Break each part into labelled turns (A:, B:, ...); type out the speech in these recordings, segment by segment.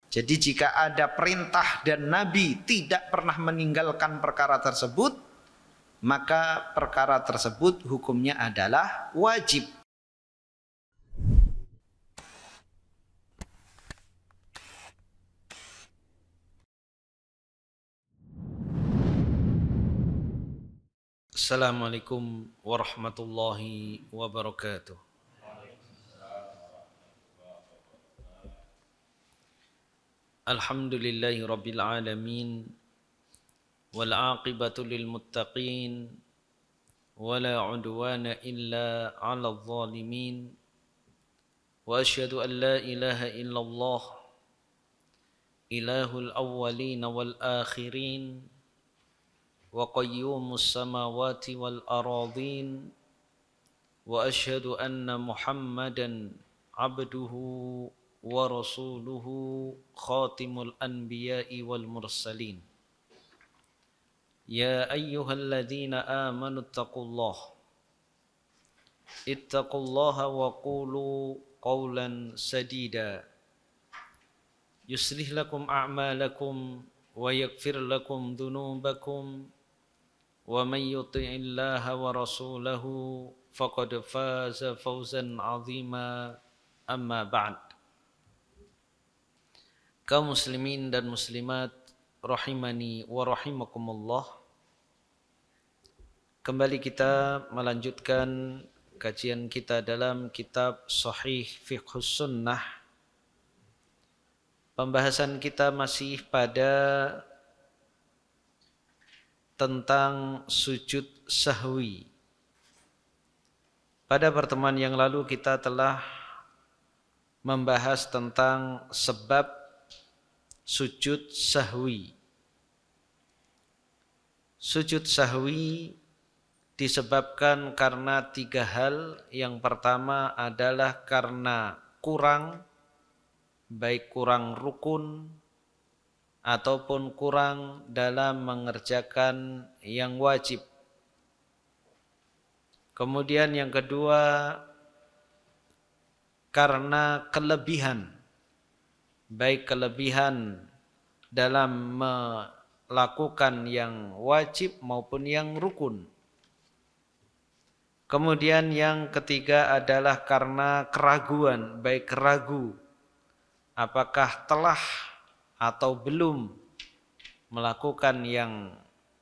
A: Jadi jika ada perintah dan Nabi tidak pernah meninggalkan perkara tersebut, maka perkara tersebut hukumnya adalah wajib. Assalamualaikum warahmatullahi wabarakatuh. Alhamdulillahi rabbil alamin, wal aqibatu lil muttaqin, wala udwana illa 'alal zalimin. Wa asyhadu an la ilaha illallah, ilahul awwalin wal akhirin, wa qayyumus samawati wal aradhin. Wa asyhadu anna Muhammadan abduhu wa rasuluhu khatimul anbiya'i wal mursalin. Ya ayyuhalladzina amanu ittaqullaha wa qulu qawlan sadida yuslih lakum a'malakum wa yaghfir lakum dhunubakum wa man yuti'illaha wa rasulahu faqad faza fawzan 'azima. Amma ba'd. Kaum muslimin dan muslimat rahimani wa rahimakumullah, kembali kita melanjutkan kajian kita dalam kitab Sahih Fiqhus Sunnah. Pembahasan kita masih pada tentang sujud sahwi. Pada pertemuan yang lalu kita telah membahas tentang sebab sujud sahwi. Sujud sahwi disebabkan karena tiga hal. Yang pertama adalah karena kurang, baik kurang rukun ataupun kurang dalam mengerjakan yang wajib. Kemudian yang kedua karena kelebihan, baik kelebihan dalam melakukan yang wajib maupun yang rukun. Kemudian yang ketiga adalah karena keraguan, baik ragu apakah telah atau belum melakukan yang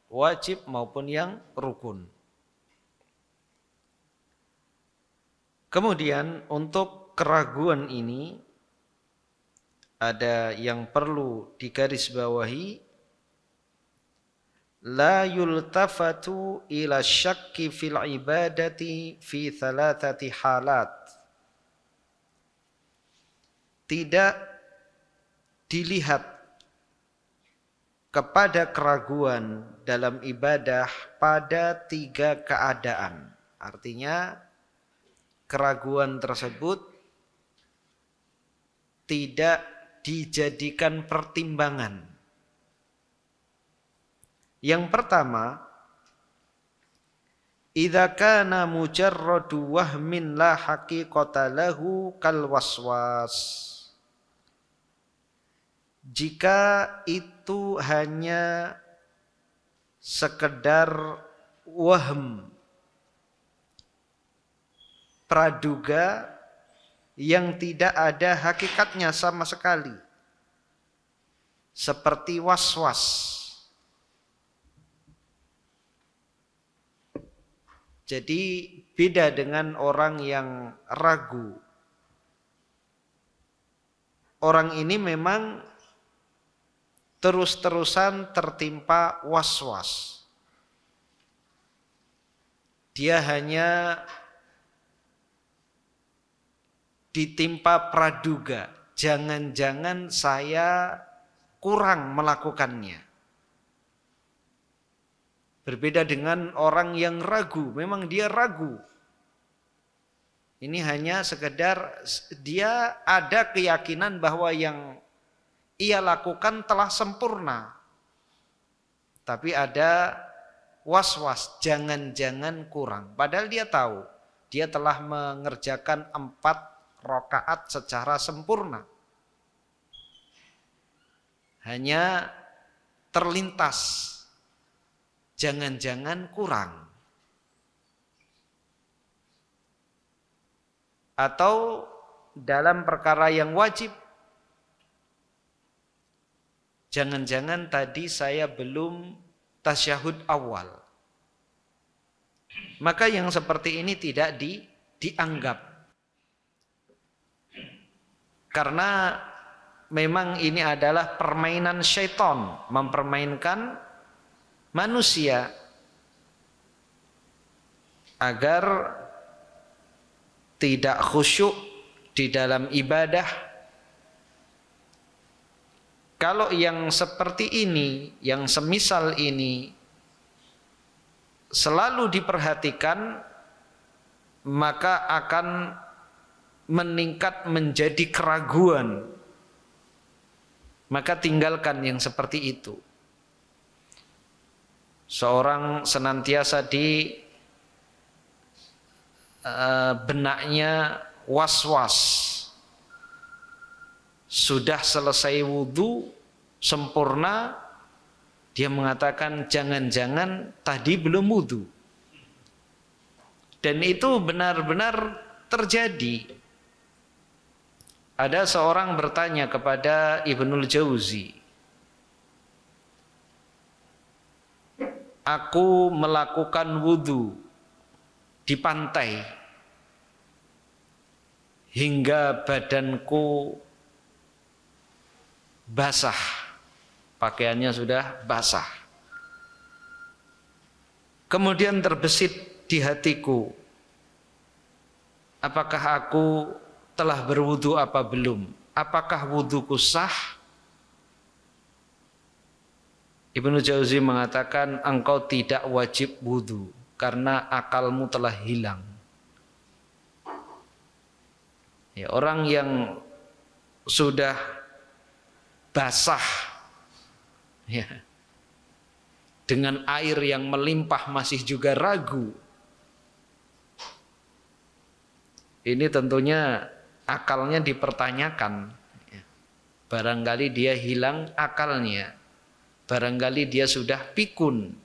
A: wajib maupun yang rukun. Kemudian untuk keraguan ini ada yang perlu digarisbawahi. La yultafatu ila syakki fil ibadati fi thalathati halat. Tidak dilihat kepada keraguan dalam ibadah pada tiga keadaan. Artinya keraguan tersebut tidak dijadikan pertimbangan. Yang pertama, idza kana mujarradu wahmin la haqiqata lahu kal waswas. Jika itu hanya sekedar wahm, praduga yang tidak ada hakikatnya sama sekali, seperti was-was. Jadi beda dengan orang yang ragu. Orang ini memang terus-terusan tertimpa was-was. Dia hanya ditimpa praduga, jangan-jangan saya kurang melakukannya. Berbeda dengan orang yang ragu, memang dia ragu. Ini hanya sekedar dia ada keyakinan bahwa yang ia lakukan telah sempurna. Tapi ada was-was, jangan-jangan kurang. Padahal dia tahu, dia telah mengerjakan 4 rakaat secara sempurna. hanya terlintas, jangan-jangan kurang. Atau dalam perkara yang wajib, jangan-jangan tadi saya belum tasyahud awal. Maka yang seperti ini tidak dianggap. Karena memang ini adalah permainan syaitan, mempermainkan manusia agar tidak khusyuk di dalam ibadah. Kalau yang seperti ini, yang semisal ini selalu diperhatikan, maka akan meningkat menjadi keraguan. Maka tinggalkan yang seperti itu. Seorang senantiasa di benaknya was-was, sudah selesai wudhu sempurna, dia mengatakan jangan-jangan tadi belum wudhu. Dan itu benar-benar terjadi. Ada seorang bertanya kepada Ibnul Jauzi, aku melakukan wudhu di pantai hingga badanku basah, pakaiannya sudah basah. Kemudian terbesit di hatiku, apakah aku telah berwudu apa belum? Apakah wuduku sah? Ibnu Jauzi mengatakan engkau tidak wajib wudu karena akalmu telah hilang. Ya, orang yang sudah basah, ya, dengan air yang melimpah masih juga ragu, ini tentunya akalnya dipertanyakan. Barangkali dia hilang akalnya, barangkali dia sudah pikun.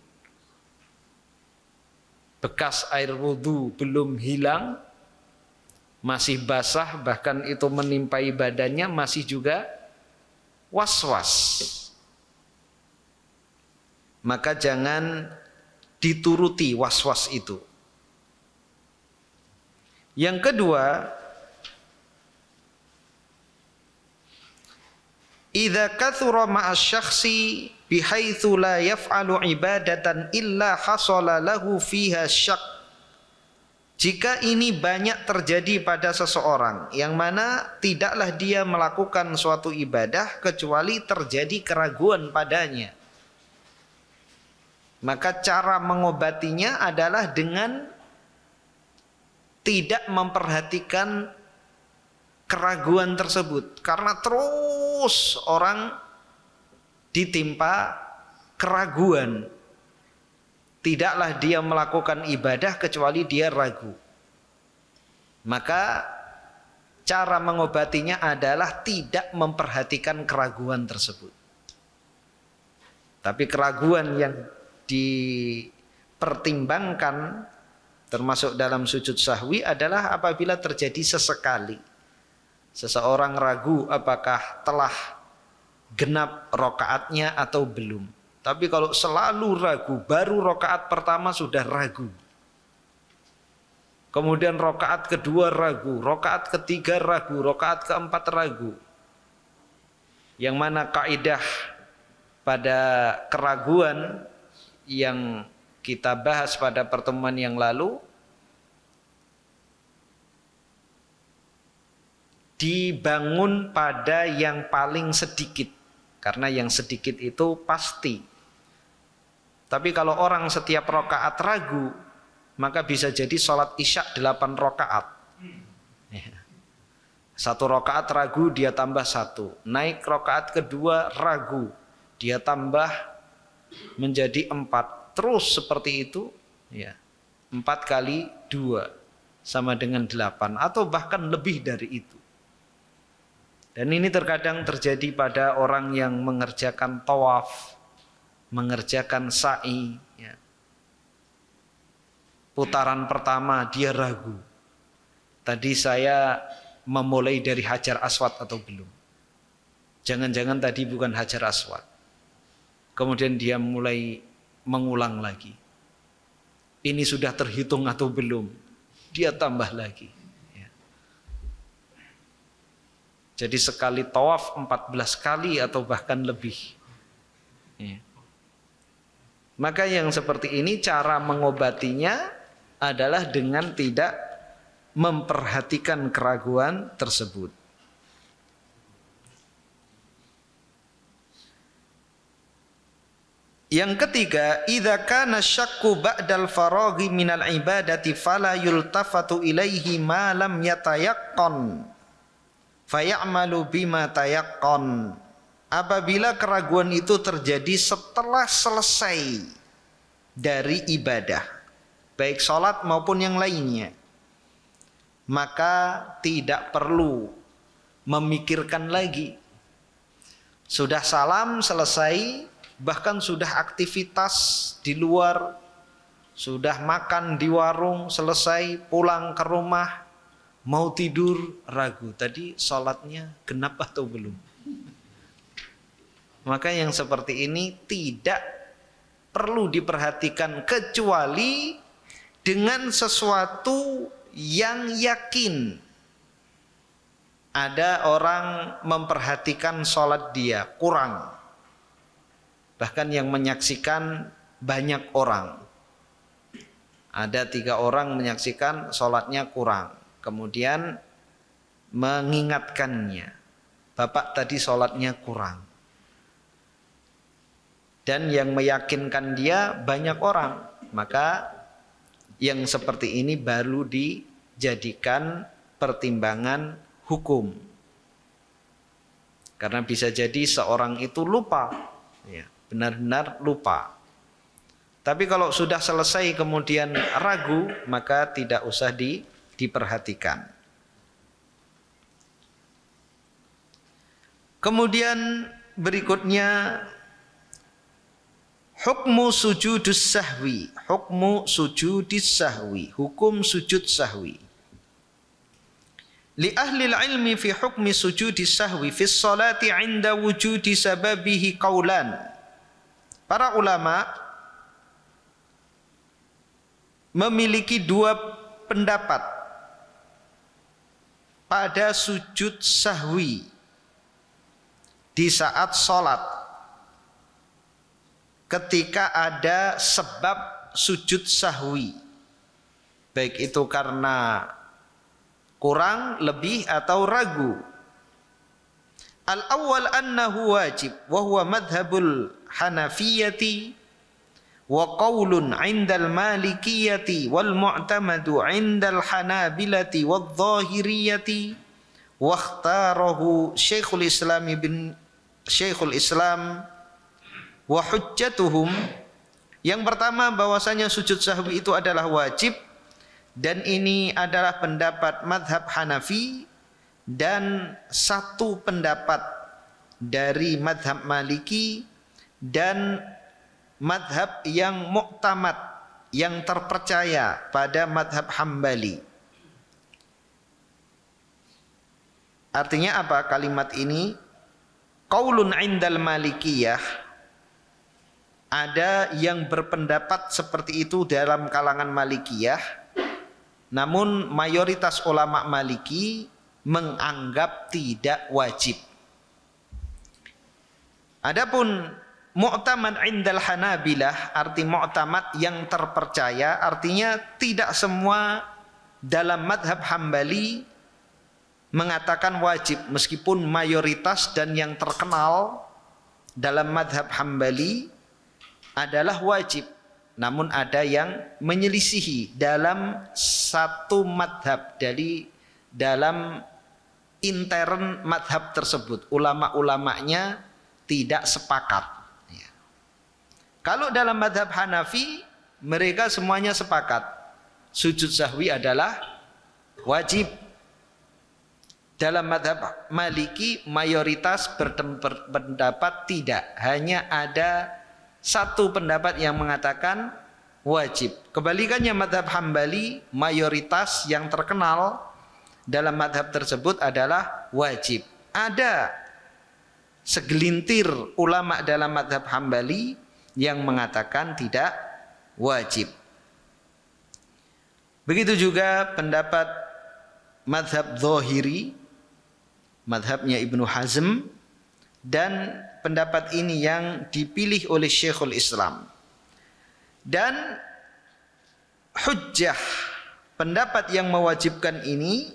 A: Bekas air wudhu belum hilang, masih basah, bahkan itu menimpai badannya, masih juga was-was. Maka jangan dituruti was-was itu. Yang kedua, idza kathura ma'asy-syakhsi bihaitsu la yaf'alu ibadatan illa hasala lahu fiha syak. Jika ini banyak terjadi pada seseorang yang mana tidaklah dia melakukan suatu ibadah kecuali terjadi keraguan padanya, maka cara mengobatinya adalah dengan tidak memperhatikan keraguan tersebut. Karena terus orang ditimpa keraguan, tidaklah dia melakukan ibadah kecuali dia ragu. Maka cara mengobatinya adalah tidak memperhatikan keraguan tersebut. Tapi keraguan yang dipertimbangkan termasuk dalam sujud sahwi adalah apabila terjadi sesekali. Seseorang ragu apakah telah genap rokaatnya atau belum. Tapi kalau selalu ragu, baru rokaat pertama sudah ragu, kemudian rokaat kedua ragu, rokaat ketiga ragu, rokaat keempat ragu, yang mana kaidah pada keraguan yang kita bahas pada pertemuan yang lalu, dibangun pada yang paling sedikit, karena yang sedikit itu pasti. Tapi kalau orang setiap rokaat ragu, maka bisa jadi sholat isya 8 rokaat. Satu rokaat ragu, dia tambah 1. Naik rokaat kedua ragu, dia tambah menjadi 4. Terus seperti itu, ya, 4 kali 2 sama dengan 8, atau bahkan lebih dari itu. Dan ini terkadang terjadi pada orang yang mengerjakan tawaf, mengerjakan sa'i. Ya. Putaran pertama dia ragu. Tadi saya memulai dari Hajar Aswad atau belum? Jangan-jangan tadi bukan Hajar Aswad. Kemudian dia mulai mengulang lagi. Ini sudah terhitung atau belum? Dia tambah lagi. Jadi sekali tawaf 14 kali atau bahkan lebih. Ya. Maka yang seperti ini cara mengobatinya adalah dengan tidak memperhatikan keraguan tersebut. Yang ketiga, idza kana syakku ba'dal faraghi minal ibadati fala yultafatu ilaihi ma lam yatayaqqan. Fayamalu bima tayaqqan. Apabila keraguan itu terjadi setelah selesai dari ibadah, baik sholat maupun yang lainnya, maka tidak perlu memikirkan lagi. Sudah salam selesai, bahkan sudah aktivitas di luar, sudah makan di warung selesai, pulang ke rumah, mau tidur ragu, tadi sholatnya genap atau belum. Maka yang seperti ini tidak perlu diperhatikan kecuali dengan sesuatu yang yakin. Ada orang memperhatikan sholat dia kurang, bahkan yang menyaksikan banyak orang. Ada 3 orang menyaksikan sholatnya kurang. Kemudian mengingatkannya, Bapak tadi sholatnya kurang. Dan yang meyakinkan dia banyak orang. Maka yang seperti ini baru dijadikan pertimbangan hukum. Karena bisa jadi seorang itu lupa, ya, benar-benar lupa. Tapi kalau sudah selesai kemudian ragu, maka tidak usah diperhatikan. Kemudian berikutnya hukmu sujudus sahwi, hukmu sujudis sahwi, hukum sujud sahwi. Li ahli ilmi fi hukmi sujudis sahwi fi sholati 'inda wujudi sababihi qaulan. Para ulama memiliki 2 pendapat pada sujud sahwi di saat sholat, ketika ada sebab sujud sahwi, baik itu karena kurang, lebih, atau ragu. Al-awwal annahu wajib wa huwa madhabul hanafiyati wa qaulun 'indal malikiyati wal mu'tamadu 'indal hanabilati wadh dhahiriyati wa ikhtarahu Syekhul Islam wa hujjatuhum. Yang pertama bahwasanya sujud sahwi itu adalah wajib, dan ini adalah pendapat madhab Hanafi dan satu pendapat dari madhab Maliki dan madhab yang mu'tamad, yang terpercaya pada madhab Hambali. Artinya apa kalimat ini? Qaulun 'indal malikiyah, ada yang berpendapat seperti itu dalam kalangan Malikiyah, namun mayoritas ulama Maliki menganggap tidak wajib. Adapun mu'tamad 'indal Hanabilah, arti mu'tamad yang terpercaya, artinya tidak semua dalam madhab Hambali mengatakan wajib, meskipun mayoritas dan yang terkenal dalam madhab Hambali adalah wajib. Namun ada yang menyelisihi dalam satu madhab, dari dalam intern madhab tersebut, ulama-ulamanya tidak sepakat. Kalau dalam madhab Hanafi, mereka semuanya sepakat sujud sahwi adalah wajib. Dalam madhab Maliki mayoritas berpendapat tidak. Hanya ada satu pendapat yang mengatakan wajib. Kebalikannya madhab Hambali, mayoritas yang terkenal dalam madhab tersebut adalah wajib. Ada segelintir ulama dalam madhab Hambali yang mengatakan tidak wajib. Begitu juga pendapat madhab Zahiri, madhabnya Ibnu Hazm, dan pendapat ini yang dipilih oleh Syekhul Islam. Dan hujjah pendapat yang mewajibkan ini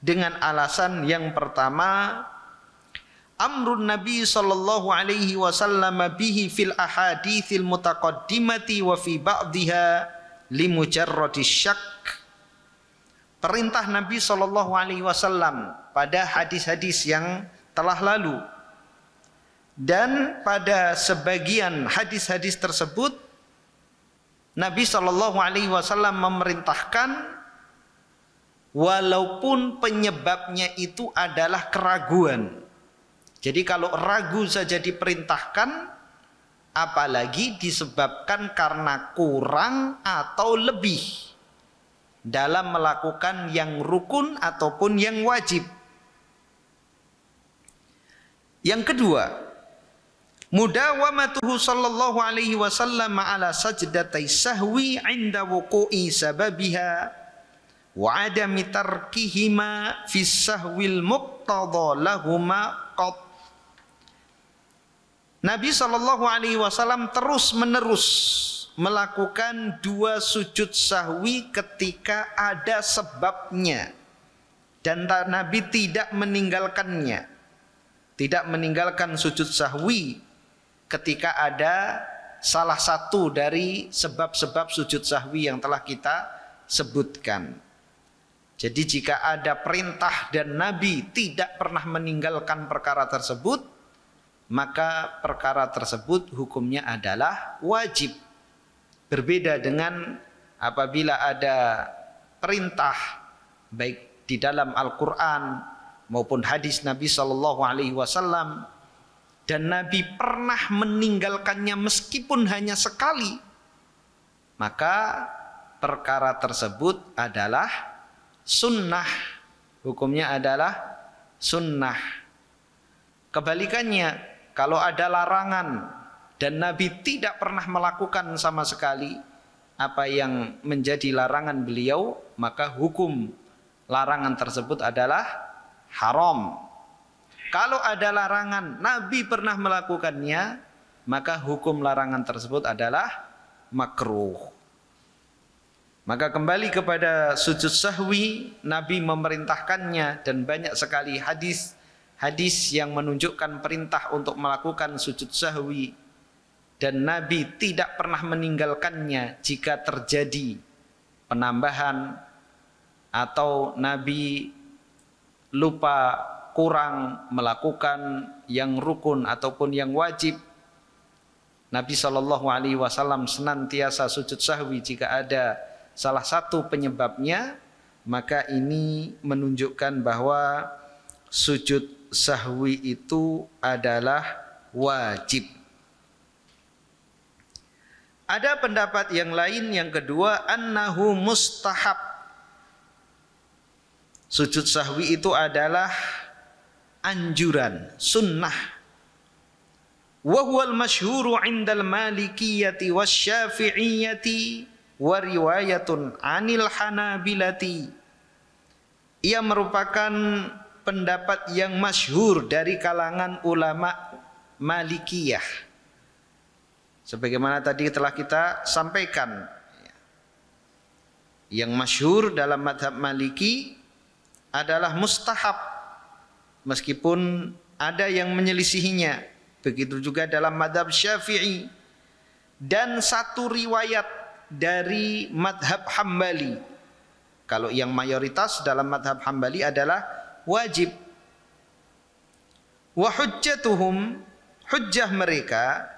A: dengan alasan yang pertama, amrun Nabi sallallahu alaihi wasallam bihi fil ahaditsil mutaqaddimati wa fi ba'dihha limujarradis syak. Perintah Nabi sallallahu alaihi wasallam pada hadis-hadis yang telah lalu, dan pada sebagian hadis-hadis tersebut Nabi sallallahu alaihi wasallam memerintahkan walaupun penyebabnya itu adalah keraguan. Jadi kalau ragu saja diperintahkan, apalagi disebabkan karena kurang atau lebih dalam melakukan yang rukun ataupun yang wajib. Yang kedua, mudawamatuhu sallallahu alaihi wasallam ala sajdatai sahwi inda wuqu'i sababiha wa adami tarkihima fi sahwil muqtada lahuma qat. Nabi sallallahu alaihi wasallam terus menerus melakukan dua sujud sahwi ketika ada sebabnya, dan Nabi tidak meninggalkannya, tidak meninggalkan sujud sahwi ketika ada salah satu dari sebab-sebab sujud sahwi yang telah kita sebutkan. Jadi jika ada perintah dan Nabi tidak pernah meninggalkan perkara tersebut, maka perkara tersebut hukumnya adalah wajib. Berbeda dengan apabila ada perintah baik di dalam Al-Quran maupun hadis Nabi Sallallahu Alaihi Wasallam dan Nabi pernah meninggalkannya meskipun hanya sekali, maka perkara tersebut adalah sunnah. Hukumnya adalah sunnah. Kebalikannya, kalau ada larangan dan Nabi tidak pernah melakukan sama sekali apa yang menjadi larangan beliau, maka hukum larangan tersebut adalah haram. Kalau ada larangan Nabi pernah melakukannya, maka hukum larangan tersebut adalah makruh. Maka kembali kepada sujud sahwi, Nabi memerintahkannya, dan banyak sekali hadis yang menunjukkan perintah untuk melakukan sujud sahwi, dan Nabi tidak pernah meninggalkannya jika terjadi penambahan atau Nabi lupa kurang melakukan yang rukun ataupun yang wajib. Nabi Shallallahu Alaihi Wasallam senantiasa sujud sahwi jika ada salah satu penyebabnya, maka ini menunjukkan bahwa sujud sahwi itu adalah wajib. Ada pendapat yang lain yang kedua, annahu mustahab. Sujud sahwi itu adalah anjuran, sunnah. Wa huwal masyhuru 'indal Malikiyati wasy-Syafi'iyyati wa riwayatun 'anil Hanabilati. Ia merupakan pendapat yang masyhur dari kalangan ulama Malikiyah. Sebagaimana tadi telah kita sampaikan, yang masyhur dalam mazhab Maliki adalah mustahab, meskipun ada yang menyelisihinya. Begitu juga dalam mazhab Syafi'i, dan satu riwayat dari mazhab Hambali. Kalau yang mayoritas dalam mazhab Hambali adalah wajib. Wa hujjatuhum, hujjah mereka,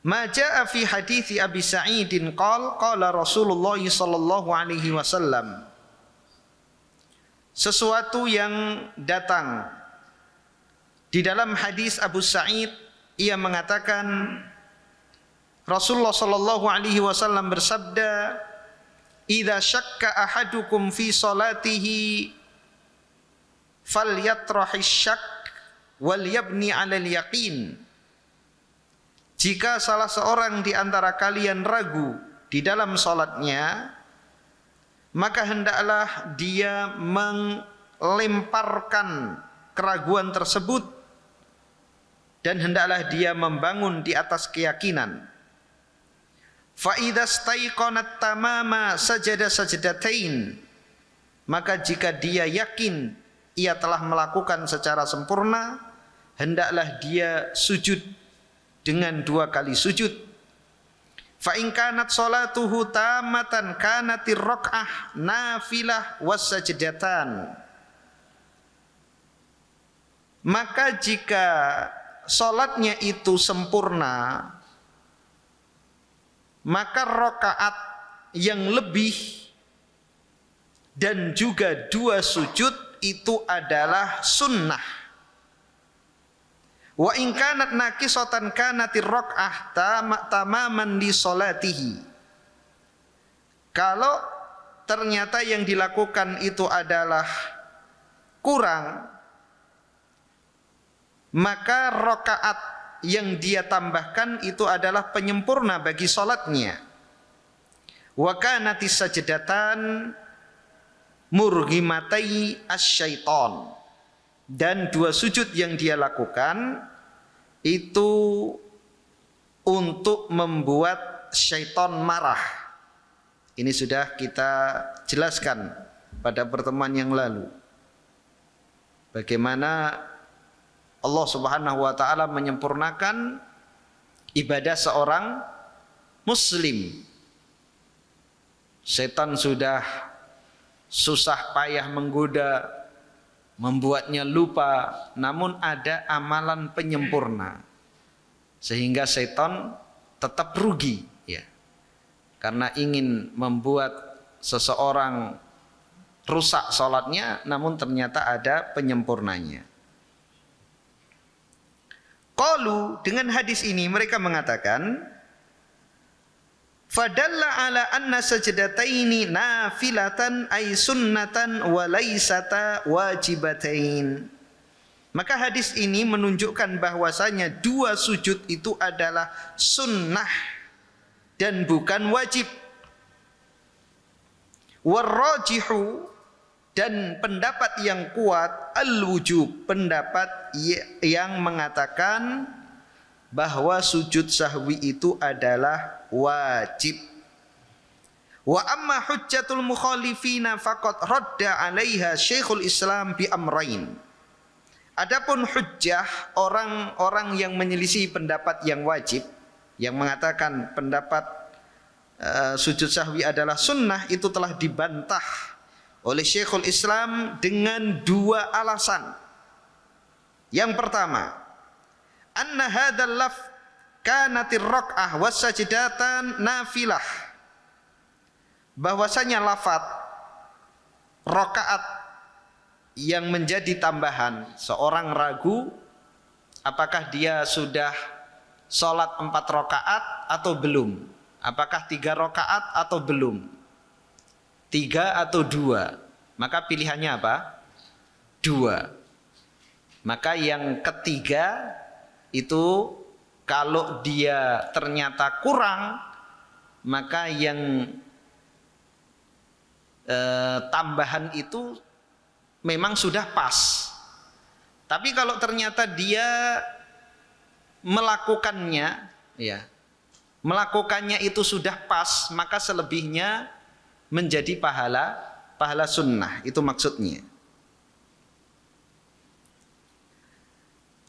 A: ma jaa fi hadithi Abi Sa'idin qala Rasulullah sallallahu alaihi wasallam, sesuatu yang datang. Di dalam hadis Abu Sa'id ia mengatakan Rasulullah sallallahu alaihi wasallam bersabda, "Idza syakka ahadukum fi salatihi falyatrahish syak wal yabni 'alal yaqin." Jika salah seorang di antara kalian ragu di dalam salatnya, maka hendaklah dia melemparkan keraguan tersebut dan hendaklah dia membangun di atas keyakinan. Fa idza staiqanat tamama sajada sajdatain, maka jika dia yakin ia telah melakukan secara sempurna, hendaklah dia sujud dengan 2 kali sujud. Fa in kanat salatuhu tamatan kanatir rak'ah nafilah was sajdatan. Maka jika salatnya itu sempurna, maka rakaat yang lebih dan juga 2 sujud itu adalah sunnah. Wa in kanat naqisatan kanatir rak'ah tamaman li salatihi. Kalau ternyata yang dilakukan itu adalah kurang, maka rakaat yang dia tambahkan itu adalah penyempurna bagi salatnya. Wa kanatis sajdatan murghimatai asyaiton, dan 2 sujud yang dia lakukan itu untuk membuat syaitan marah. Ini sudah kita jelaskan pada pertemuan yang lalu, bagaimana Allah Subhanahu wa taala menyempurnakan ibadah seorang muslim. Setan sudah susah payah menggoda, membuatnya lupa, namun ada amalan penyempurna sehingga setan tetap rugi, ya. Karena ingin membuat seseorang rusak salatnya, namun ternyata ada penyempurnanya. Qalu, dengan hadis ini mereka mengatakan, fadalla ala anna sajdataini nafilatan ay sunnatan wa laysata wajibatain. Maka hadis ini menunjukkan bahwasanya 2 sujud itu adalah sunnah dan bukan wajib. Warrajihu, dan pendapat yang kuat al-wujub, pendapat yang mengatakan bahwa sujud sahwi itu adalah wajib. Wa amma hujjatul mukhalifina faqad radda 'alaiha Syekhul Islam bi amrain. Adapun hujjah orang-orang yang menyelisih pendapat yang wajib, yang mengatakan pendapat sujud sahwi adalah sunnah, itu telah dibantah oleh Syekhul Islam dengan 2 alasan. Yang pertama, anna hadzal laf kanatir rak'ah was sajdatan nafilah, bahwasanya lafaz rakaat yang menjadi tambahan, seorang ragu apakah dia sudah sholat 4 rakaat atau belum, apakah 3 rakaat atau belum, 3 atau 2, maka pilihannya apa? 2. Maka yang ketiga itu kalau dia ternyata kurang, maka yang tambahan itu memang sudah pas. Tapi kalau ternyata dia melakukannya, ya, melakukannya itu sudah pas, maka selebihnya menjadi pahala sunnah. Itu maksudnya.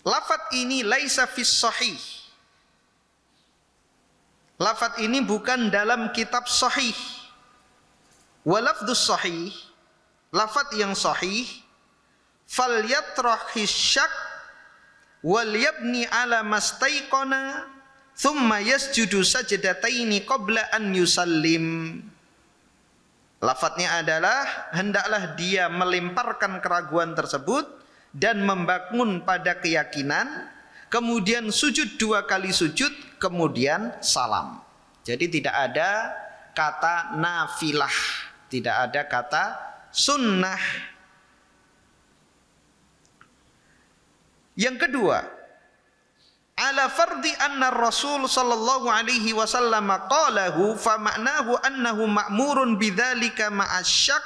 A: Lafaz ini laisa fis sahih. Lafaz ini bukan dalam kitab sahih. Wa lafdzus sahih, lafaz yang sahih, falyatrahis syak wal yabni ala mastaiqana thumma yasjudu sajdataini qabla an yusallim. Lafadznya adalah hendaklah dia melemparkan keraguan tersebut dan membangun pada keyakinan, kemudian sujud 2 kali sujud, kemudian salam. Jadi tidak ada kata nafilah, tidak ada kata sunnah. Yang kedua, ala fardi anna Rasul sallallahu alaihi wasallam qalahu fa ma'nahu annahu ma'murun bidzalika ma'asyak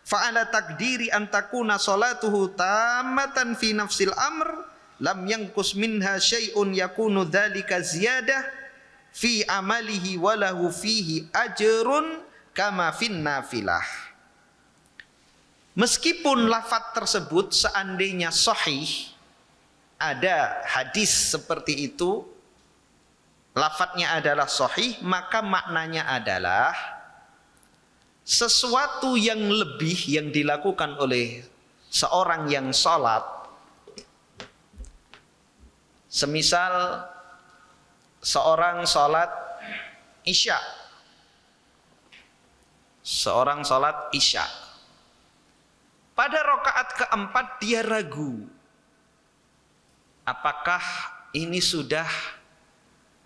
A: fa ala taqdiri an takuna salatuhu tammatan fi nafsil amr lam yanqus minha syai'un yakunu dzalika ziyadah fi amalihi wa lahu fihi ajrun kama fin nafilah. Meskipun lafaz tersebut seandainya sahih, ada hadis seperti itu, lafadznya adalah sahih, maka maknanya adalah sesuatu yang lebih yang dilakukan oleh seorang yang sholat. Semisal seorang sholat isya, seorang sholat isya, pada rakaat keempat dia ragu, apakah ini sudah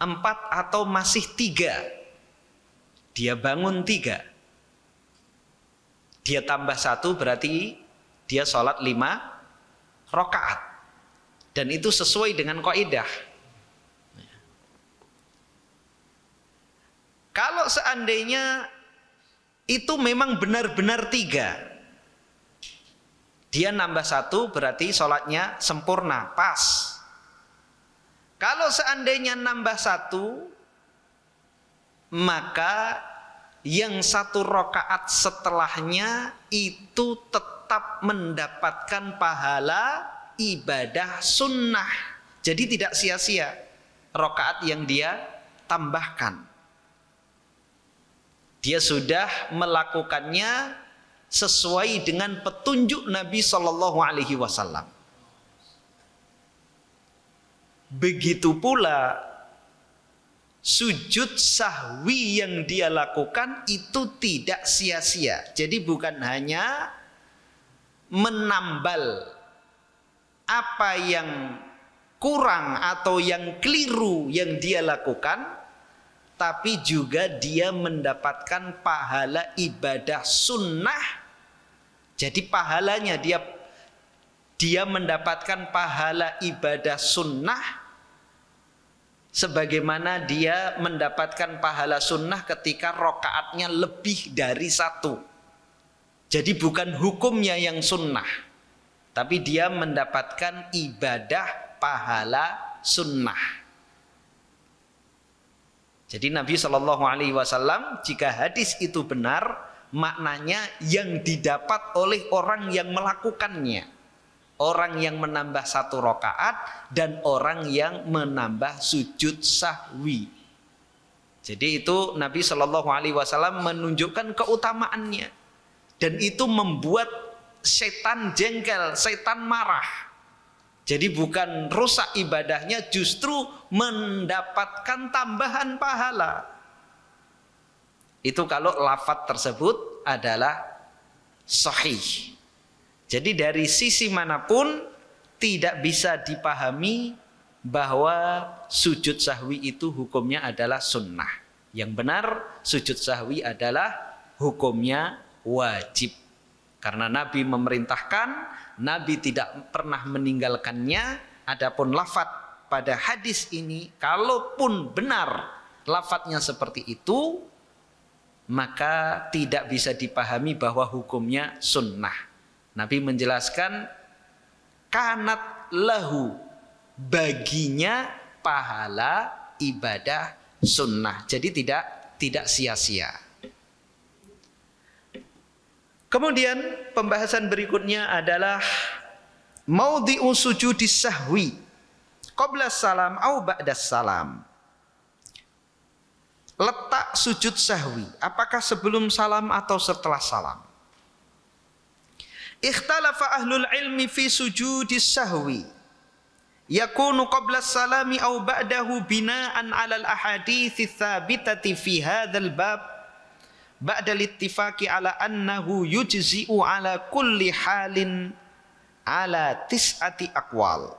A: 4 atau masih 3? Dia bangun 3. Dia tambah 1 berarti dia sholat 5 rakaat. Dan itu sesuai dengan kaidah. Kalau seandainya itu memang benar-benar 3, dia nambah 1 berarti sholatnya sempurna, pas. Kalau seandainya nambah 1, maka yang 1 rakaat setelahnya itu tetap mendapatkan pahala ibadah sunnah. Jadi tidak sia-sia rakaat yang dia tambahkan. Dia sudah melakukannya sesuai dengan petunjuk Nabi Shallallahu Alaihi Wasallam. Begitu pula sujud sahwi yang dia lakukan itu tidak sia-sia. Jadi bukan hanya menambal apa yang kurang atau yang keliru yang dia lakukan, tapi juga dia mendapatkan pahala ibadah sunnah. Jadi pahalanya dia mendapatkan pahala ibadah sunnah sebagaimana dia mendapatkan pahala sunnah ketika rokaatnya lebih dari 1. Jadi bukan hukumnya yang sunnah, tapi dia mendapatkan ibadah pahala sunnah. Jadi Nabi Shallallahu Alaihi Wasallam, jika hadis itu benar, maknanya yang didapat oleh orang yang melakukannya, orang yang menambah 1 rakaat dan orang yang menambah sujud sahwi. Jadi itu Nabi Shallallahu Alaihi Wasallam menunjukkan keutamaannya, dan itu membuat setan jengkel, setan marah. Jadi bukan rusak ibadahnya, justru mendapatkan tambahan pahala. Itu kalau lafaz tersebut adalah sahih. Jadi dari sisi manapun tidak bisa dipahami bahwa sujud sahwi itu hukumnya adalah sunnah. Yang benar sujud sahwi adalah hukumnya wajib. Karena Nabi memerintahkan, Nabi tidak pernah meninggalkannya. Adapun lafaz pada hadis ini, kalaupun benar lafaznya seperti itu, maka tidak bisa dipahami bahwa hukumnya sunnah. Nabi menjelaskan, kanat lahu, baginya pahala ibadah sunnah. Jadi tidak sia-sia. Kemudian pembahasan berikutnya adalah maudhi'u sujudis sahwi qabla salam au ba'da salam. Letak sujud sahwi, apakah sebelum salam atau setelah salam? Ikhtalafa ahlul ilmi fi sujudis sahwi, yakunu qabla salami au ba'dahu bina'an 'ala al-ahadiits tsabitati fi hadzal bab ba'dal ittifaqi ala annahu yujzi'u ala kulli halin ala tis'ati aqwal.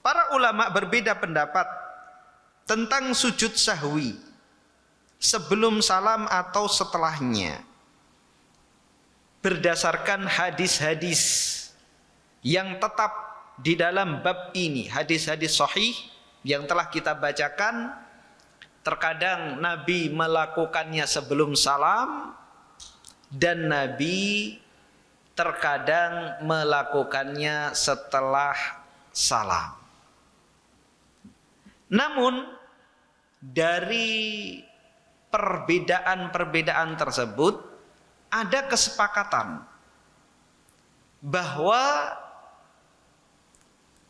A: Para ulama berbeda pendapat tentang sujud sahwi sebelum salam atau setelahnya berdasarkan hadis-hadis yang tetap di dalam bab ini, hadis-hadis sahih yang telah kita bacakan. Terkadang Nabi melakukannya sebelum salam dan Nabi terkadang melakukannya setelah salam. Namun dari perbedaan-perbedaan tersebut ada kesepakatan bahwa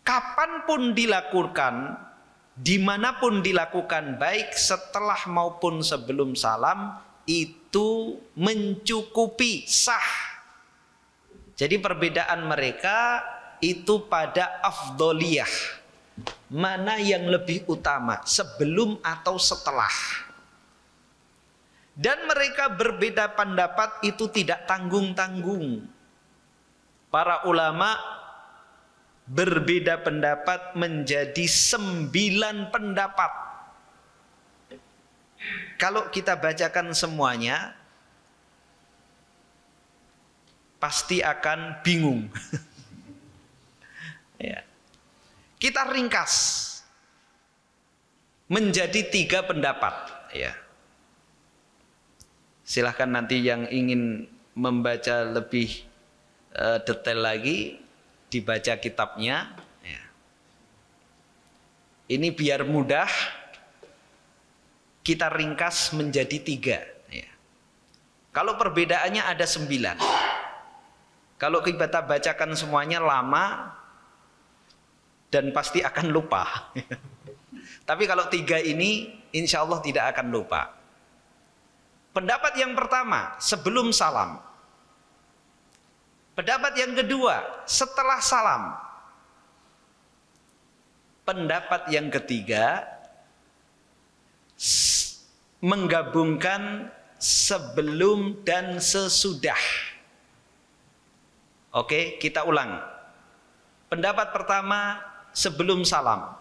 A: kapanpun dilakukan, dimanapun dilakukan, baik setelah maupun sebelum salam, itu mencukupi, sah. Jadi perbedaan mereka itu pada afdoliyah, mana yang lebih utama, sebelum atau setelah. Dan mereka berbeda pendapat itu tidak tanggung-tanggung. Para ulama berbeda pendapat menjadi 9 pendapat. Kalau kita bacakan semuanya, pasti akan bingung. Ya. Kita ringkas menjadi 3 pendapat. Ya. Silahkan nanti yang ingin membaca lebih detail lagi, dibaca kitabnya. Ya. Ini biar mudah, kita ringkas menjadi 3. Ya. Kalau perbedaannya ada 9. Kalau kita bacakan semuanya lama dan pasti akan lupa. Tapi kalau 3 ini insya Allah tidak akan lupa. Pendapat yang pertama, sebelum salam. Pendapat yang kedua, setelah salam. Pendapat yang ketiga, menggabungkan sebelum dan sesudah. Oke, kita ulang. Pendapat pertama, sebelum salam.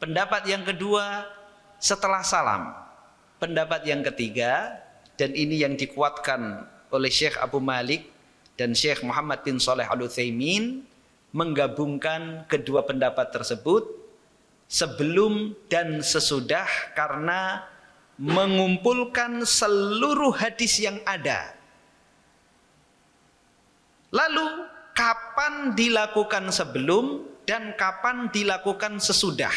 A: Pendapat yang kedua, setelah salam. Pendapat yang ketiga, dan ini yang dikuatkan oleh Syekh Abu Malik dan Syekh Muhammad bin Shalih Al-Utsaimin, menggabungkan kedua pendapat tersebut sebelum dan sesudah, karena mengumpulkan seluruh hadis yang ada. Lalu kapan dilakukan sebelum dan kapan dilakukan sesudah?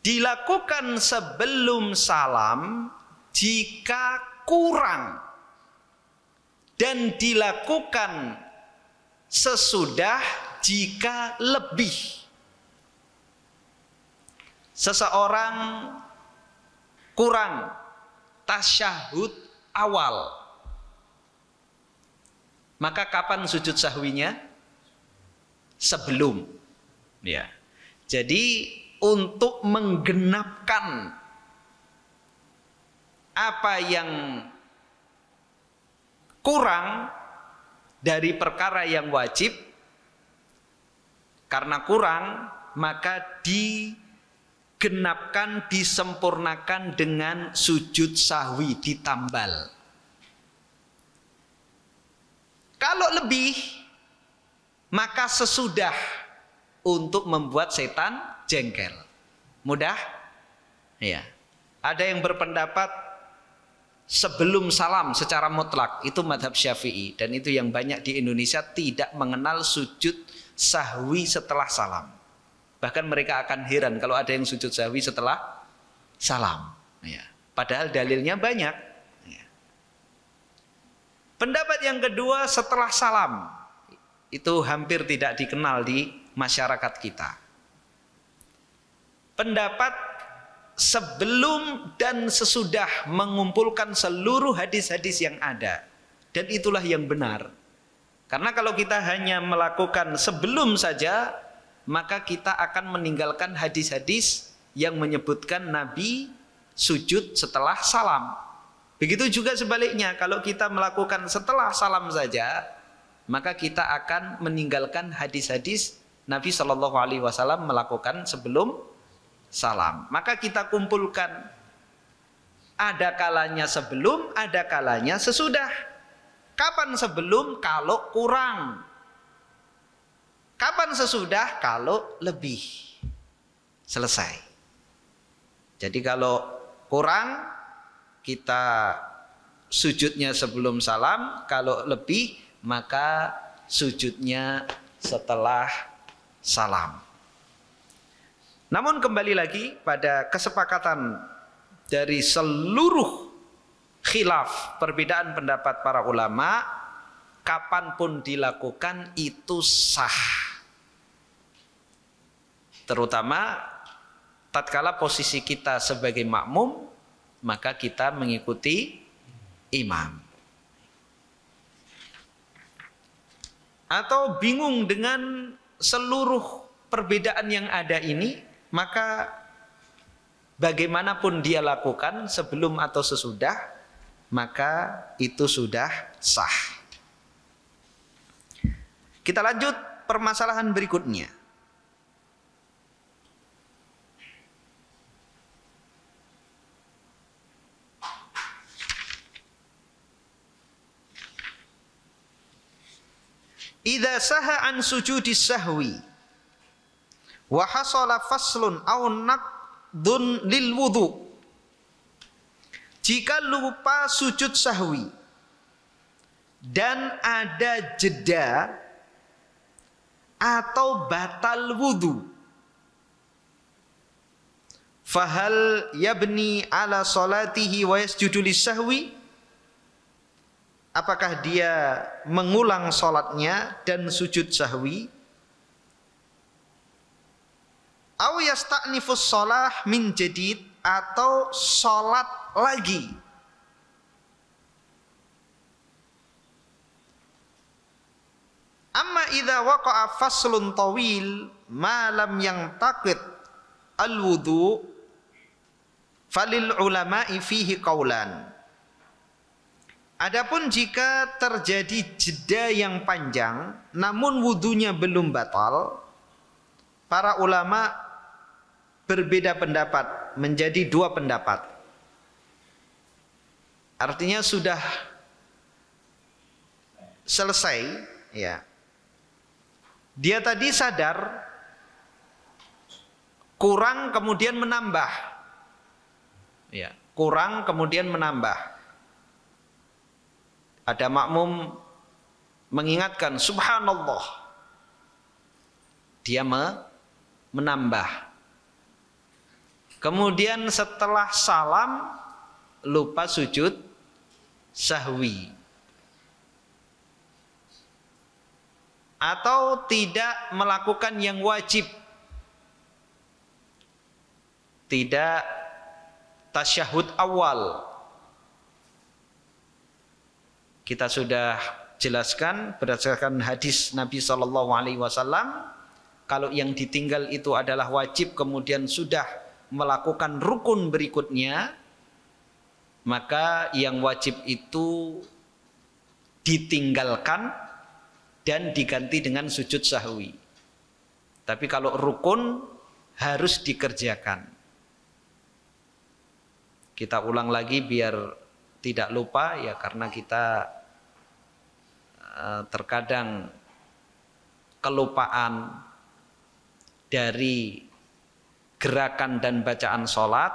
A: Dilakukan sebelum salam jika kurang, dan dilakukan sesudah jika lebih. Seseorang kurang tasyahud awal, maka kapan sujud sahwinya? Sebelum. Ya. Jadi untuk menggenapkan apa yang kurang dari perkara yang wajib, karena kurang maka digenapkan, disempurnakan dengan sujud sahwi, ditambal. Kalau lebih, maka sesudah, untuk membuat setan jengkel. Mudah? Ya. Ada yang berpendapat sebelum salam secara mutlak, itu mazhab Syafi'i, dan itu yang banyak di Indonesia tidak mengenal sujud sahwi setelah salam. Bahkan mereka akan heran kalau ada yang sujud sahwi setelah salam. Ya. Padahal dalilnya banyak. Ya. Pendapat yang kedua, setelah salam, itu hampir tidak dikenal di masyarakat kita. Pendapat sebelum dan sesudah mengumpulkan seluruh hadis-hadis yang ada, dan itulah yang benar. Karena kalau kita hanya melakukan sebelum saja, maka kita akan meninggalkan hadis-hadis yang menyebutkan Nabi sujud setelah salam. Begitu juga sebaliknya, kalau kita melakukan setelah salam saja, maka kita akan meninggalkan hadis-hadis Nabi Shallallahu Alaihi Wasallam melakukan sebelum salam. Maka kita kumpulkan, ada kalanya sebelum, ada kalanya sesudah. Kapan sebelum? Kalau kurang. Kapan sesudah? Kalau lebih. Selesai. Jadi kalau kurang, kita sujudnya sebelum salam. Kalau lebih, maka sujudnya setelah salam. Namun kembali lagi pada kesepakatan dari seluruh khilaf, perbedaan pendapat para ulama, kapanpun dilakukan itu sah. Terutama tatkala posisi kita sebagai makmum, maka kita mengikuti imam. Atau bingung dengan seluruh perbedaan yang ada ini, maka bagaimanapun dia lakukan sebelum atau sesudah, maka itu sudah sah. Kita lanjut permasalahan berikutnya. Idza saha an sujudis sahwi wa hasala faslun aw naqdun lil wudu. Jika lupa sujud sahwi dan ada jeda atau batal wudu, fahal yabni ala salatihi wa yasjudu lis sahwi? Apakah dia mengulang sholatnya dan sujud sahwi? Au yasta'nifus sholah min jadid, atau sholat lagi. Amma idza waqa'a faslun tawil ma lam yantaqid al-wudu falil ulama'i fihi qaulan. Adapun jika terjadi jeda yang panjang namun wudunya belum batal, para ulama berbeda pendapat menjadi dua pendapat. Artinya sudah selesai, ya. Dia tadi sadar kurang kemudian menambah. Ya, kurang kemudian menambah. Ada makmum mengingatkan subhanallah, dia menambah. Kemudian setelah salam lupa sujud sahwi, atau tidak melakukan yang wajib, tidak tasyahud awal. Kita sudah jelaskan berdasarkan hadis Nabi Shallallahu Alaihi Wasallam, kalau yang ditinggal itu adalah wajib kemudian sudah melakukan rukun berikutnya, maka yang wajib itu ditinggalkan dan diganti dengan sujud sahwi. Tapi kalau rukun harus dikerjakan. Kita ulang lagi biar tidak lupa, ya, karena kita terkadang kelupaan dari gerakan dan bacaan sholat,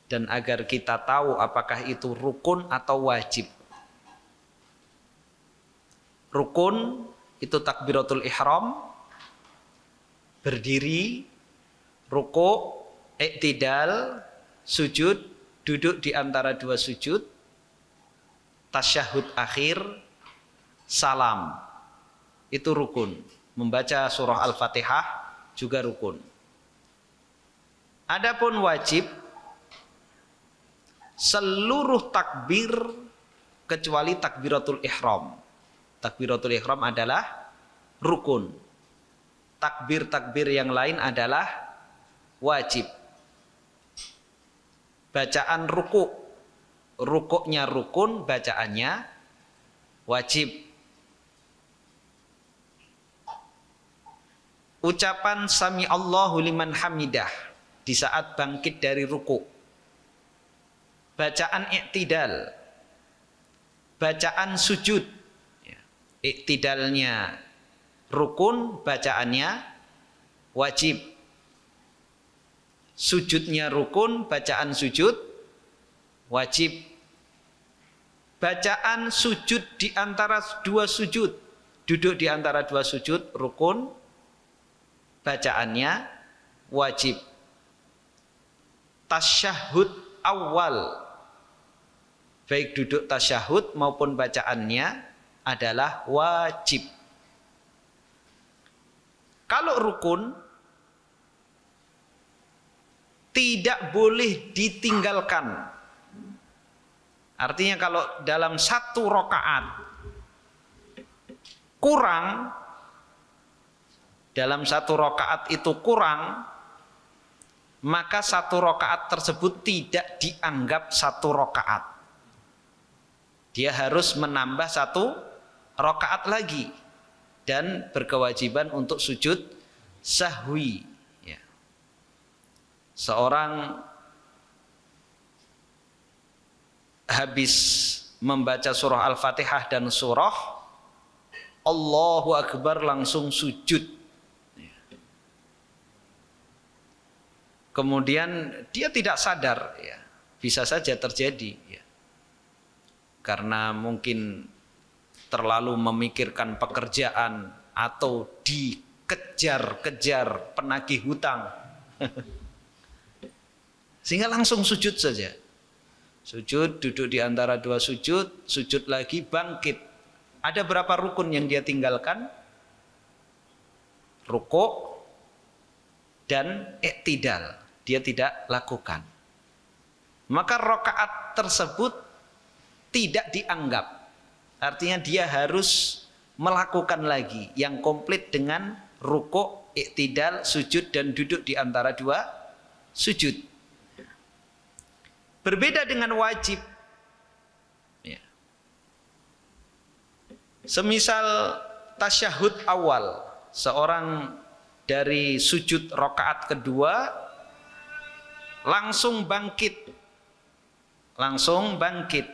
A: dan agar kita tahu apakah itu rukun atau wajib. Rukun itu takbiratul ihram, berdiri, ruku', i'tidal, sujud, duduk di antara dua sujud, tasyahud akhir, salam. Itu rukun. Membaca surah Al-Fatihah juga rukun. Adapun wajib, seluruh takbir kecuali takbiratul ihram. Takbiratul ihram adalah rukun. Takbir-takbir yang lain adalah wajib. bacaan ruku. Rukuknya rukun, bacaannya wajib. Ucapan sami Allahu liman hamidah di saat bangkit dari ruku. Bacaan i'tidal. Bacaan sujud. I'tidalnya rukun, bacaannya wajib. Sujudnya rukun, bacaan sujud wajib. Bacaan sujud di antara dua sujud, duduk di antara dua sujud rukun, bacaannya wajib. Tasyahud awal, baik duduk tasyahud maupun bacaannya adalah wajib. Kalau rukun tidak boleh ditinggalkan. Artinya kalau dalam satu rakaat kurang, dalam satu rakaat itu kurang, maka satu rakaat tersebut tidak dianggap satu rakaat. Dia harus menambah satu rakaat lagi dan berkewajiban untuk sujud sahwi. Ya. Seorang habis membaca surah Al-Fatihah dan surah Allahu Akbar langsung sujud. Kemudian dia tidak sadar, ya, bisa saja terjadi, ya. Karena mungkin terlalu memikirkan pekerjaan atau dikejar-kejar penagih hutang, sehingga langsung sujud saja. Sujud, duduk di antara dua sujud, sujud lagi, bangkit. Ada berapa rukun yang dia tinggalkan? Rukuk dan i'tidal. Dia tidak lakukan. Maka rakaat tersebut tidak dianggap. Artinya dia harus melakukan lagi yang komplit dengan rukuk, i'tidal, sujud dan duduk di antara dua sujud. Berbeda dengan wajib. Ya. Semisal tasyahud awal, seorang dari sujud rakaat kedua langsung bangkit. Langsung bangkit.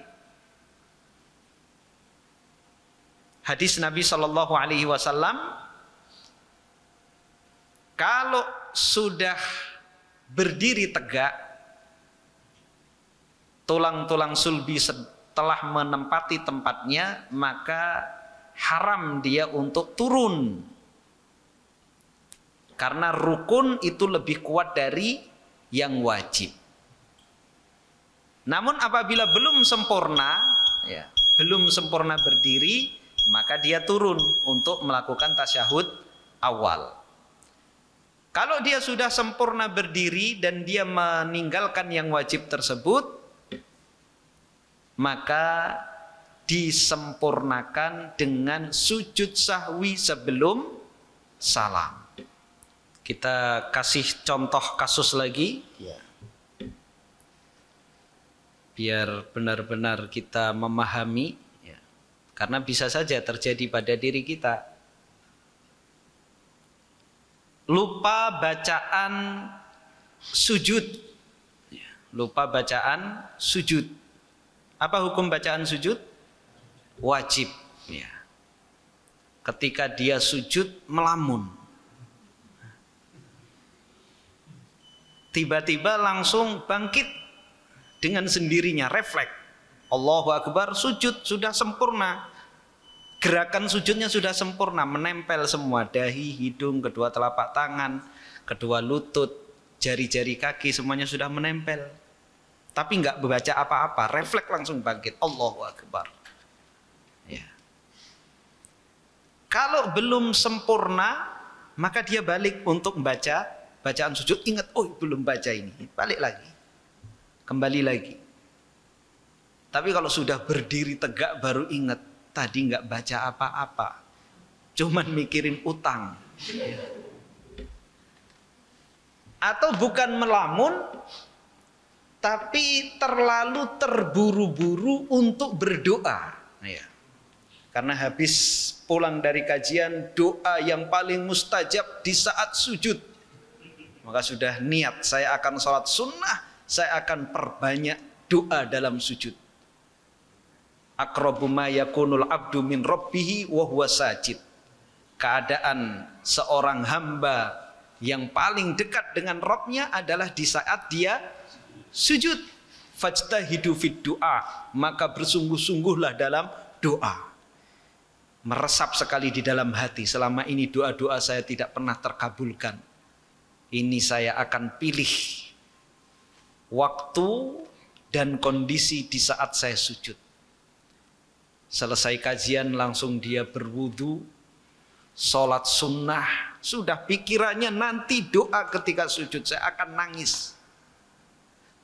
A: Hadis Nabi Shallallahu Alaihi Wasallam, kalau sudah berdiri tegak, tulang-tulang sulbi setelah menempati tempatnya, maka haram dia untuk turun. Karena rukun itu lebih kuat dari yang wajib. Namun apabila belum sempurna, ya, belum sempurna berdiri, maka dia turun untuk melakukan tasyahud awal. Kalau dia sudah sempurna berdiri dan dia meninggalkan yang wajib tersebut, maka disempurnakan dengan sujud sahwi sebelum salam. Kita kasih contoh kasus lagi, ya, biar benar-benar kita memahami, ya. Karena bisa saja terjadi pada diri kita. Lupa bacaan sujud, ya. Lupa bacaan sujud. Apa hukum bacaan sujud? Wajib, ya. Ketika dia sujud melamun, tiba-tiba langsung bangkit dengan sendirinya, refleks. Allahu Akbar, sujud sudah sempurna. Gerakan sujudnya sudah sempurna, menempel semua, dahi, hidung, kedua telapak tangan, kedua lutut, jari-jari kaki, semuanya sudah menempel. Tapi nggak membaca apa-apa, refleks langsung bangkit. Allahu Akbar. Ya. Kalau belum sempurna, maka dia balik untuk membaca bacaan sujud. Ingat, oh belum baca ini, balik lagi, kembali lagi. Tapi kalau sudah berdiri tegak baru ingat, tadi nggak baca apa-apa, cuman mikirin utang. Atau bukan melamun, tapi terlalu terburu-buru untuk berdoa. Ya. Karena habis pulang dari kajian, doa yang paling mustajab di saat sujud. Maka sudah niat, saya akan sholat sunnah, saya akan perbanyak doa dalam sujud. Aqrabu ma yakunul abdu min rabbihi wa huwa sajid. Keadaan seorang hamba yang paling dekat dengan Rabbnya adalah di saat dia sujud. Fajtahidu fid du'a, maka bersungguh-sungguhlah dalam doa. Meresap sekali di dalam hati, selama ini doa-doa saya tidak pernah terkabulkan. Ini saya akan pilih waktu dan kondisi di saat saya sujud. Selesai kajian langsung dia berwudu, sholat sunnah. Sudah pikirannya nanti doa ketika sujud, saya akan nangis.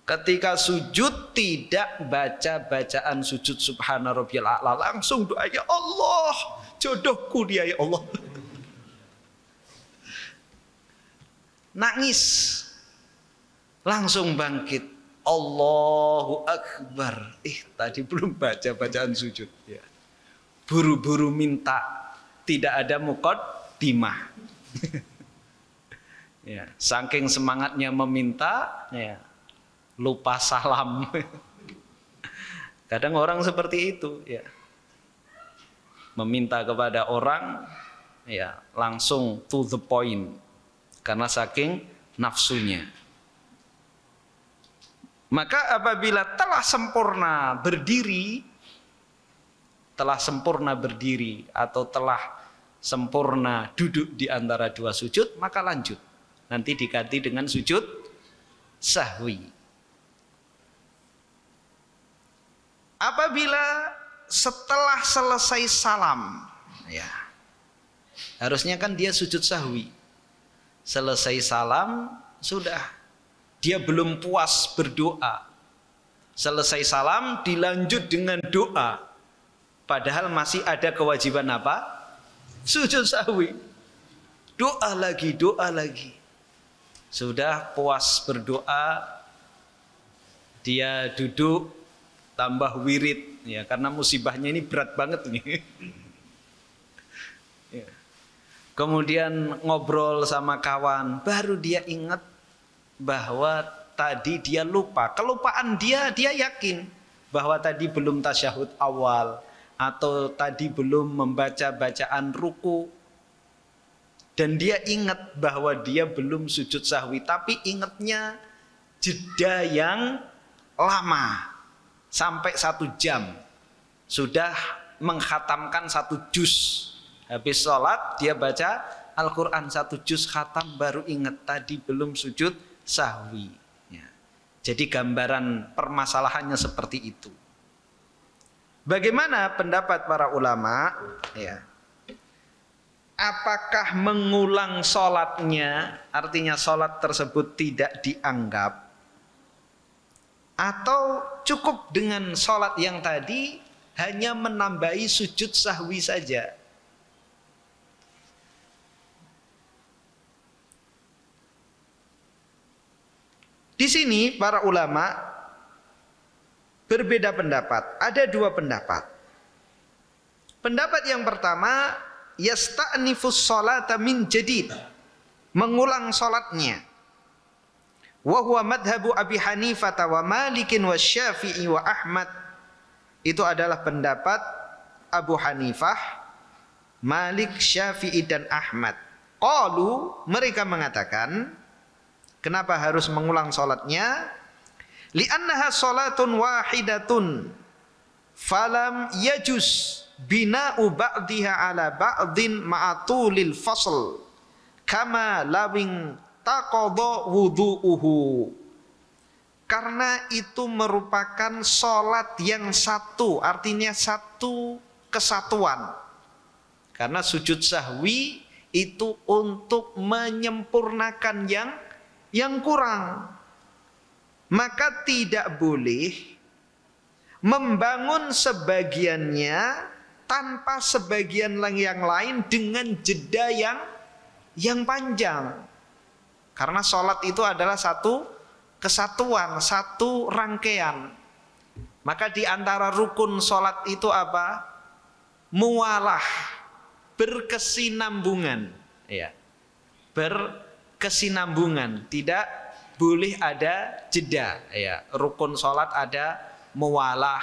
A: Ketika sujud tidak baca bacaan sujud subhana rabbiyal a'la, langsung doa, ya Allah, jodohku dia ya Allah. Nangis. Langsung bangkit. Allahu Akbar. Tadi belum baca bacaan sujud. Ya. Buru-buru minta. Tidak ada muqaddimah. Ya. Saking semangatnya meminta, ya, lupa salam. Kadang orang seperti itu. Ya. Meminta kepada orang, ya, langsung to the point. Karena saking nafsunya. Maka apabila telah sempurna berdiri atau telah sempurna duduk di antara dua sujud, maka lanjut. Nanti diganti dengan sujud sahwi. Apabila setelah selesai salam, ya, harusnya kan dia sujud sahwi. Selesai salam, sudah. Dia belum puas berdoa. Selesai salam dilanjut dengan doa. Padahal masih ada kewajiban apa? Sujud sahwi. Doa lagi, doa lagi. Sudah puas berdoa, dia duduk tambah wirid, ya, karena musibahnya ini berat banget nih. Ya. Kemudian ngobrol sama kawan, baru dia ingat bahwa tadi dia lupa. Kelupaan dia yakin bahwa tadi belum tasyahud awal atau tadi belum membaca bacaan ruku, dan dia ingat bahwa dia belum sujud sahwi, tapi ingatnya jeda yang lama sampai 1 jam, sudah mengkhatamkan 1 juz. Habis sholat dia baca Al-Quran 1 juz khatam, baru ingat tadi belum sujud sahwi. Ya. Jadi gambaran permasalahannya seperti itu. Bagaimana pendapat para ulama? Ya. Apakah mengulang sholatnya, artinya sholat tersebut tidak dianggap, atau cukup dengan sholat yang tadi hanya menambahi sujud sahwi saja? Di sini para ulama berbeda pendapat. Ada 2 pendapat. Pendapat yang pertama, yasta'nifus sholata min jadid, mengulang sholatnya. Wa huwa madhabu Abi Hanifah wa Malikin wa Syafi'i wa Ahmad. Itu adalah pendapat Abu Hanifah, Malik, Syafi'i dan Ahmad. Qalu, mereka mengatakan, kenapa harus mengulang sholatnya? Li'annaha sholatun wahidatun falam yajuz bina'u ba'diha ala ba'din ma'atulil fasl kama lawing taqadha wudu'uhu. Karena itu merupakan sholat yang satu, artinya satu kesatuan. Karena sujud sahwi itu untuk menyempurnakan yang kurang. Maka tidak boleh membangun sebagiannya tanpa sebagian yang lain dengan jeda yang panjang. Karena sholat itu adalah satu kesatuan, satu rangkaian. Maka di antara rukun sholat itu apa? Muwalah, berkesinambungan. Ya. Berkesinambungan, tidak boleh ada jeda. Ya. Rukun sholat ada muwalah,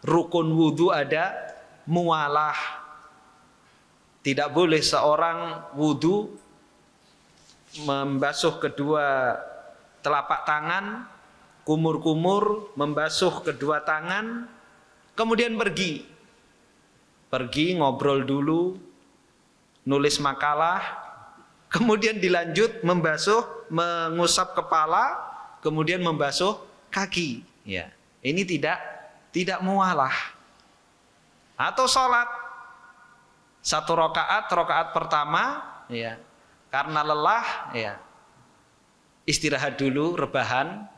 A: rukun wudhu ada muwalah. Tidak boleh seorang wudhu membasuh kedua telapak tangan, kumur-kumur, membasuh kedua tangan, kemudian pergi ngobrol dulu, nulis makalah, kemudian dilanjut membasuh, mengusap kepala, kemudian membasuh kaki. Ya, ini tidak muwalah. Atau sholat satu rakaat pertama, ya, karena lelah, ya, istirahat dulu, rebahan,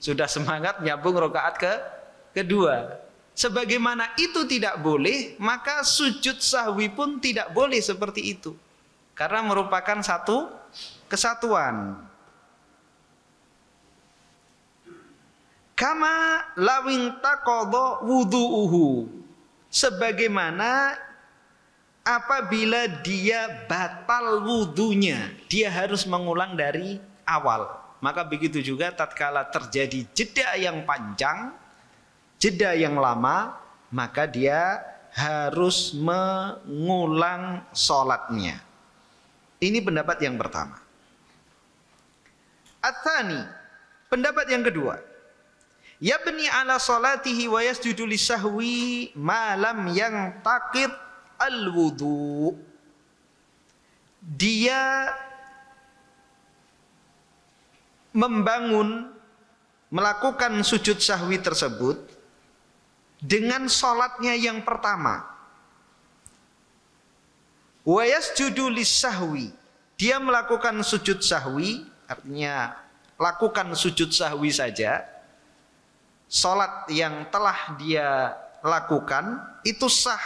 A: sudah semangat nyambung rakaat kedua. Sebagaimana itu tidak boleh, maka sujud sahwi pun tidak boleh seperti itu, karena merupakan satu kesatuan. Kama lawing taqadha wudu'uhu, sebagaimana apabila dia batal wudunya, dia harus mengulang dari awal. Maka begitu juga tatkala terjadi jeda yang panjang, jeda yang lama, maka dia harus mengulang sholatnya. Ini pendapat yang pertama. At-tsani, pendapat yang kedua. Yabni ala sholatihi wa yasjudu lisahwi ma lam yantaqid al-wudu. Dia membangun, melakukan sujud sahwi tersebut dengan sholatnya yang pertama. Wa yasjudu lis-sahwi, dia melakukan sujud sahwi, artinya lakukan sujud sahwi saja. Sholat yang telah dia lakukan itu sah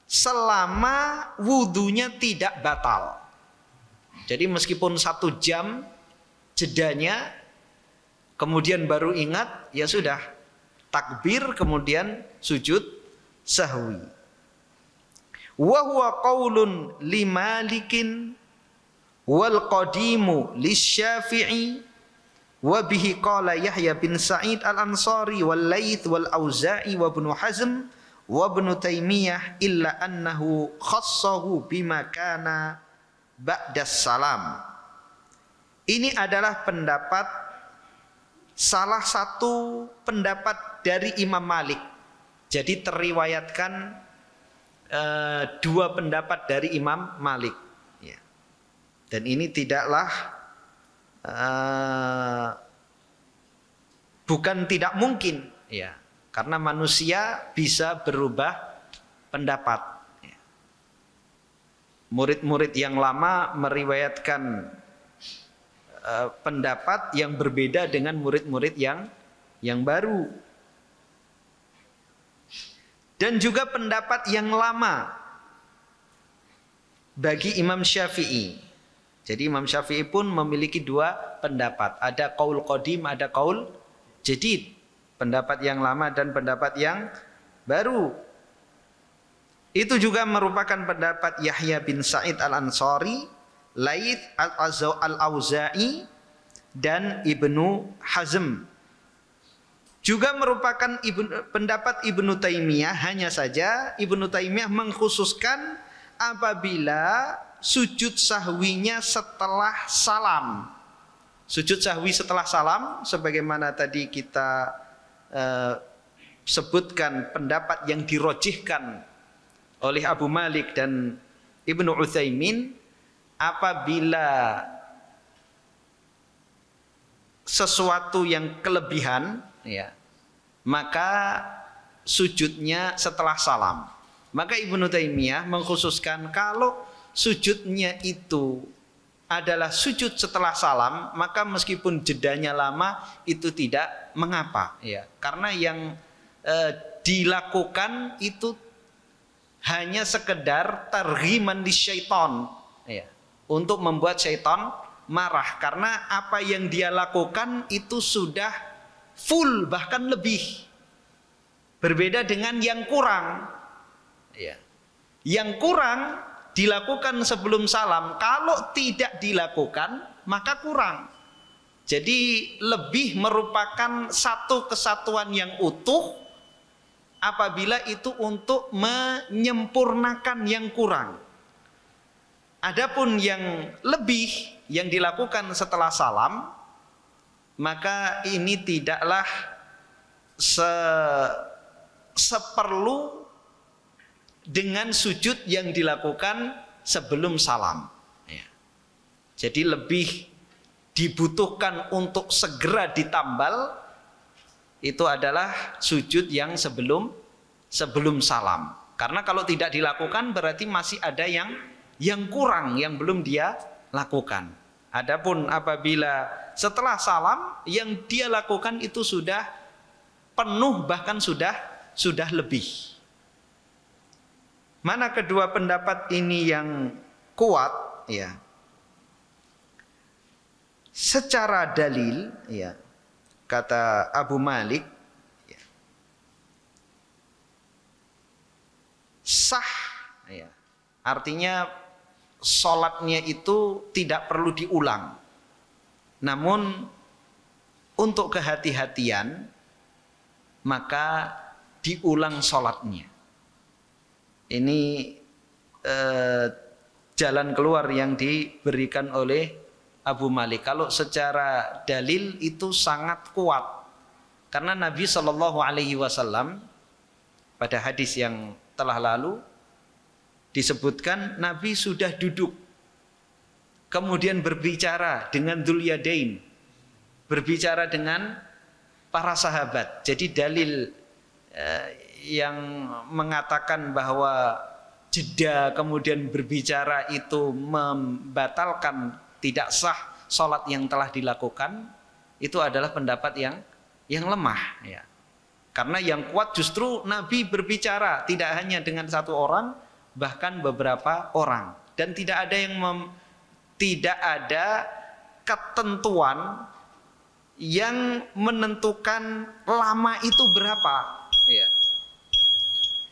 A: selama wudunya tidak batal. Jadi meskipun 1 jam jedanya, kemudian baru ingat, ya sudah, takbir kemudian sujud sahwi. Wa huwa qaulun limalikin wal qadimu lisyafi'i wa bihi qala Yahya bin Sa'id al-Ansari wal Laits wal Auza'i wa Ibnu Hazm wa Ibnu Taimiyah illa annahu khassahu bima kana ba'das salam. Ini adalah pendapat, salah satu pendapat dari Imam Malik. Jadi teriwayatkan 2 pendapat dari Imam Malik. Ya. Dan ini tidaklah bukan tidak mungkin, ya, karena manusia bisa berubah pendapat. Ya. Murid-murid yang lama meriwayatkan pendapat yang berbeda dengan murid-murid yang baru. Dan juga pendapat yang lama bagi Imam Syafi'i. Jadi Imam Syafi'i pun memiliki 2 pendapat. Ada qaul qadim, ada qaul jadid. Pendapat yang lama dan pendapat yang baru. Itu juga merupakan pendapat Yahya bin Sa'id al-Ansari, Laits al-Auza'i, dan Ibnu Hazm. Juga merupakan pendapat Ibnu Taimiyah, hanya saja Ibnu Taimiyah mengkhususkan apabila sujud sahwinya setelah salam. Sujud sahwi setelah salam, sebagaimana tadi kita sebutkan pendapat yang dirojihkan oleh Abu Malik dan Ibnu Utsaimin, apabila sesuatu yang kelebihan, ya, maka sujudnya setelah salam. Maka Ibnu Taimiyah mengkhususkan kalau sujudnya itu adalah sujud setelah salam, maka meskipun jedanya lama itu tidak mengapa, ya, karena yang dilakukan itu hanya sekedar targhiman lisyaiton, ya, untuk membuat syaitan marah karena apa yang dia lakukan itu sudah full bahkan lebih. Berbeda dengan yang kurang. Ya. Yang kurang dilakukan sebelum salam, kalau tidak dilakukan maka kurang. Jadi lebih merupakan satu kesatuan yang utuh apabila itu untuk menyempurnakan yang kurang. Adapun yang lebih yang dilakukan setelah salam, maka ini tidaklah seperlu dengan sujud yang dilakukan sebelum salam. Ya. Jadi lebih dibutuhkan untuk segera ditambal itu adalah sujud yang sebelum salam. Karena kalau tidak dilakukan berarti masih ada yang kurang yang belum dia lakukan. Adapun apabila setelah salam yang dia lakukan itu sudah penuh bahkan sudah lebih. Mana kedua pendapat ini yang kuat ya? Secara dalil ya, kata Abu Malik ya, sah ya, artinya sholatnya itu tidak perlu diulang. Namun untuk kehati-hatian maka diulang sholatnya. Ini jalan keluar yang diberikan oleh Abu Malik. Kalau secara dalil itu sangat kuat. Karena Nabi SAW pada hadis yang telah lalu disebutkan Nabi sudah duduk. Kemudian berbicara dengan Dzul Yadain. Berbicara dengan para sahabat. Jadi dalil yang mengatakan bahwa jeda kemudian berbicara itu membatalkan tidak sah sholat yang telah dilakukan, itu adalah pendapat yang lemah ya. Karena yang kuat justru Nabi berbicara tidak hanya dengan satu orang, bahkan beberapa orang, dan tidak ada ketentuan yang menentukan lama itu berapa ya.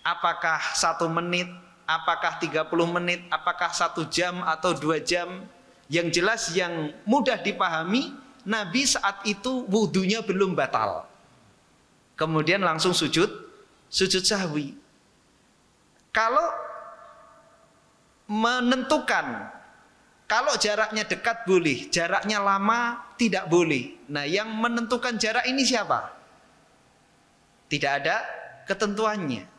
A: Apakah 1 menit, apakah 30 menit, apakah 1 jam atau 2 jam. Yang jelas yang mudah dipahami, Nabi saat itu wudunya belum batal. Kemudian langsung sujud sahwi. Kalau menentukan, kalau jaraknya dekat boleh, jaraknya lama tidak boleh. Nah, yang menentukan jarak ini siapa? Tidak ada ketentuannya.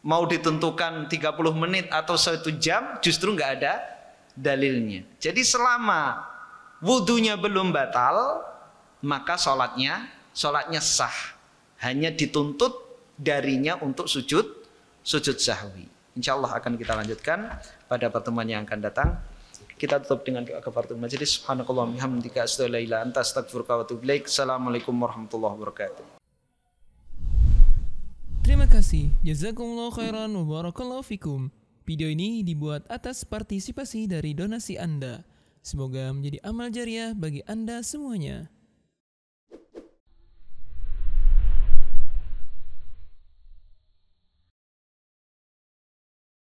A: Mau ditentukan 30 menit atau 1 jam, justru nggak ada dalilnya. Jadi selama wudunya belum batal, maka sholatnya sah. Hanya dituntut darinya untuk sujud sahwi. Insyaallah akan kita lanjutkan pada pertemuan yang akan datang. Kita tutup dengan doa kafaratul majelis. Subhanakallahumma hamdika asyhadu an la ilaha illa anta astaghfiruka wa atubu ilaik. Assalamualaikum warahmatullahi wabarakatuh.
B: Terima kasih. Jazakumullah khairan wa barakallahu fikum. Video ini dibuat atas partisipasi dari donasi Anda. Semoga menjadi amal jariah bagi Anda semuanya.